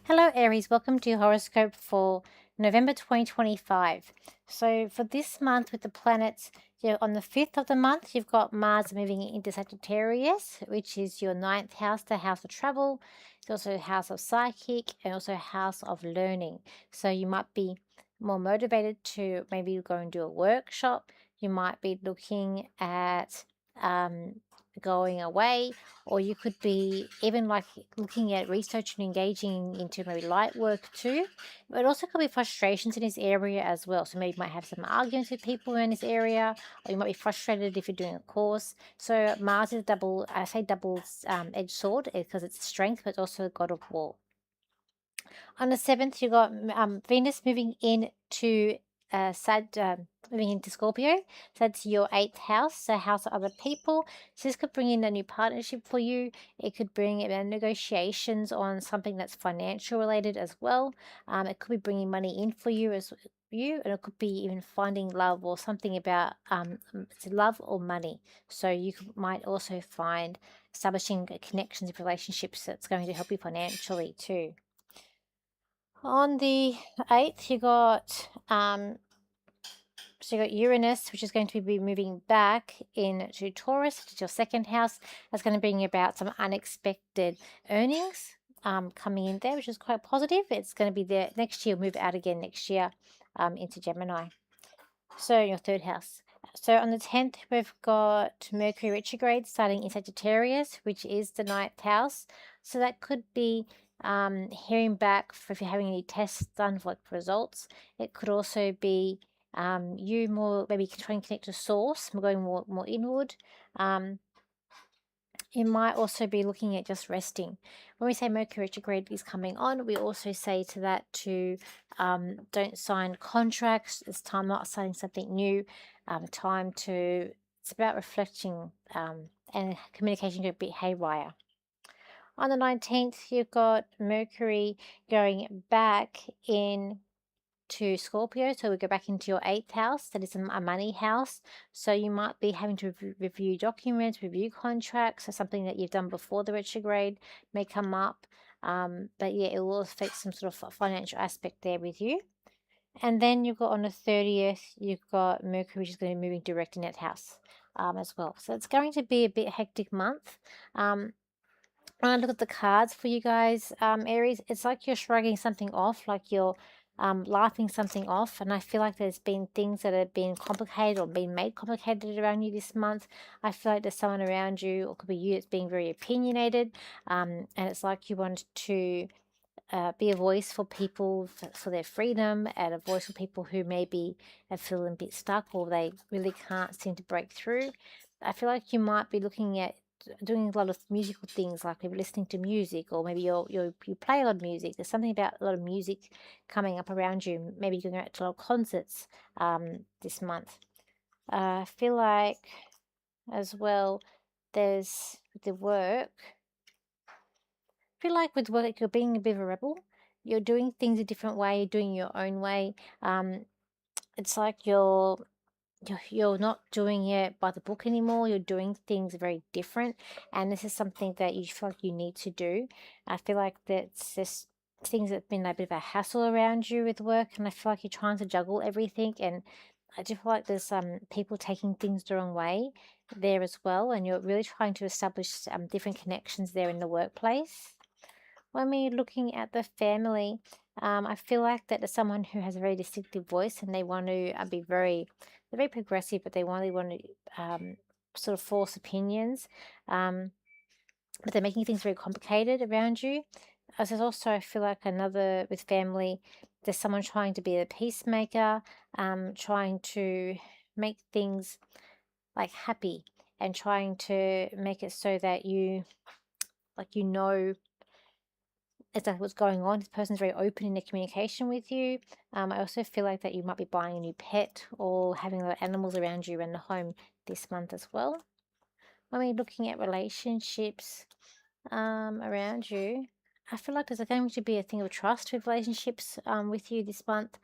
Hello Aries, welcome to your horoscope for November 2025. So for this month with the planets, on the 5th of the month, you've got Mars moving into Sagittarius, which is your ninth house, the house of travel. It's also a house of psychic and also a house of learning. So you might be more motivated to maybe go and do a workshop. You might be looking at going away, or you could be even like looking at research and engaging into maybe light work too. But it also could be frustrations in this area as well. So maybe you might have some arguments with people in this area, or you might be frustrated if you're doing a course. So Mars is I say double edged sword because it's strength, but it's also a god of war. On the 7th, you got Venus moving into moving into Scorpio. So that's your 8th house, so house of other people. So this could bring in a new partnership for you. It could bring in negotiations on something that's financial related as well. It could be bringing money in for you and it could be even finding love or something about it's love or money. So might also find establishing connections and relationships that's going to help you financially too. On the 8th, you got Uranus, which is going to be moving back into Taurus, which is your second house. That's going to bring about some unexpected earnings coming in there, which is quite positive. It's going to be there next year, move out again next year into Gemini. So your third house. So on the 10th, we've got Mercury retrograde starting in Sagittarius, which is the ninth house. So that could be hearing back for if you're having any tests done for like results. It could also be you more maybe trying to connect to source, going more inward. You might also be looking at just resting. When we say Mercury retrograde is coming on, we also say to that to don't sign contracts. It's time not starting something new. It's about reflecting and communication can be haywire. On the 19th, you've got Mercury going back in to Scorpio, so we go back into your 8th house. That is a money house. So you might be having to review documents, review contracts, or something that you've done before the retrograde may come up. But yeah, it will affect some sort of financial aspect there with you. And then you've got on the 30th, you've got Mercury, which is going to be moving direct in that house as well. So it's going to be a bit hectic month. When I look at the cards for you guys, Aries, it's like you're shrugging something off, like you're laughing something off. And I feel like there's been things that have been complicated or been made complicated around you this month. I feel like there's someone around you, or could be you, that's being very opinionated. And it's like you want to be a voice for people for their freedom, and a voice for people who maybe are feeling a bit stuck or they really can't seem to break through. I feel like you might be looking at doing a lot of musical things, like maybe listening to music, or maybe you play a lot of music. There's something about a lot of music coming up around you. Maybe going out to a lot of concerts this month. I feel like as well there's the work. I feel like with work, you're being a bit of a rebel. You're doing things a different way, you're doing your own way. It's like you're not doing it by the book anymore. You're doing things very different, and this is something that you feel like you need to do. I feel like that's just things that've been a bit of a hassle around you with work, and I feel like you're trying to juggle everything. And I do feel like there's people taking things the wrong way there as well, and you're really trying to establish different connections there in the workplace. When we're looking at the family, I feel like that there's someone who has a very distinctive voice, and they want to they're very progressive, but they really want to sort of force opinions. But they're making things very complicated around you. As there's also, I feel like another with family, there's someone trying to be a peacemaker, trying to make things like happy, and trying to make it so that you know exactly what's going on. This person's very open in their communication with you. I also feel like that you might be buying a new pet or having a lot of animals around you in the home this month as well. When we're looking at relationships around you, I feel like there's going to be a thing of trust with relationships with you this month.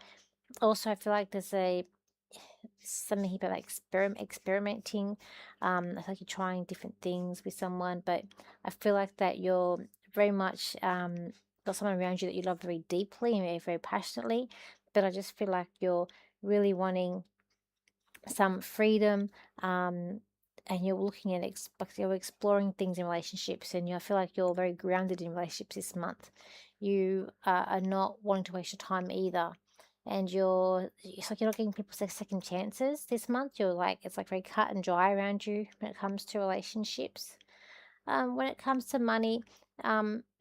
Also, I feel like there's something about like experimenting. I feel like you're trying different things with someone, but I feel like that you're very much got someone around you that you love very deeply and very, very passionately, but I just feel like you're really wanting some freedom, and you're looking at you're exploring things in relationships, and I feel like you're very grounded in relationships this month. You are not wanting to waste your time either, and it's like you're not giving people second chances this month. You're like, it's like very cut and dry around you when it comes to relationships. When it comes to money,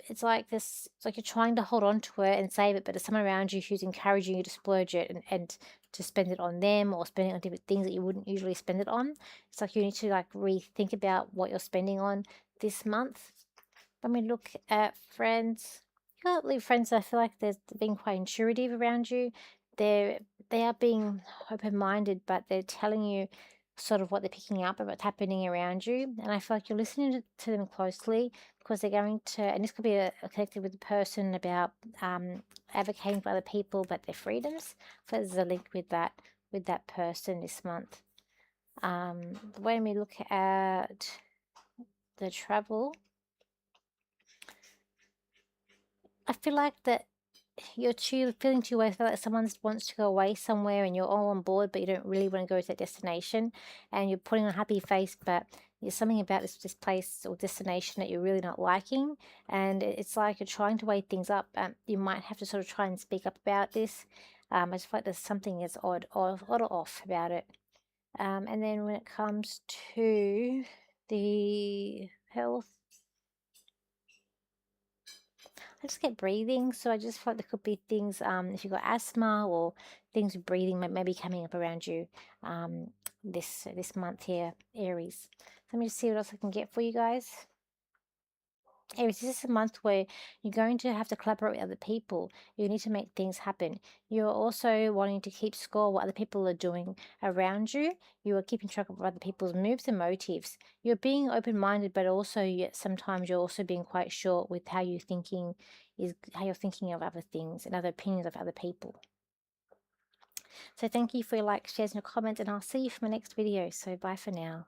it's like this, it's like you're trying to hold on to it and save it, but there's someone around you who's encouraging you to splurge it, and to spend it on them, or spend it on different things that you wouldn't usually spend it on. It's like you need to like rethink about what you're spending on this month. When we look at friends, you got like friends that I feel like they're being quite intuitive around you. They're they are being open minded, but they're telling you sort of what they're picking up about what's happening around you. And I feel like you're listening to them closely, because they're going to, and this could be a connected with the person about advocating for other people but their freedoms. So there's a link with that person this month. When we look at the travel, I feel like that you're feeling two ways. I feel like someone wants to go away somewhere and you're all on board, but you don't really want to go to that destination, and you're putting on a happy face, but there's something about this place or destination that you're really not liking, and it's like you're trying to weigh things up. You might have to sort of try and speak up about this. I just feel like there's something that's odd or off about it. And then when it comes to the health, I just get breathing, so I just feel like there could be things, if you've got asthma or things with breathing maybe coming up around you this month here, Aries. Let me just see what else I can get for you guys. Aries, this is a month where you're going to have to collaborate with other people. You need to make things happen. You're also wanting to keep score what other people are doing around you. You are keeping track of other people's moves and motives. You're being open-minded, but also yet sometimes you're also being quite short with how you're thinking of other things and other opinions of other people. So thank you for your likes, shares, and your comments, and I'll see you for my next video. So bye for now.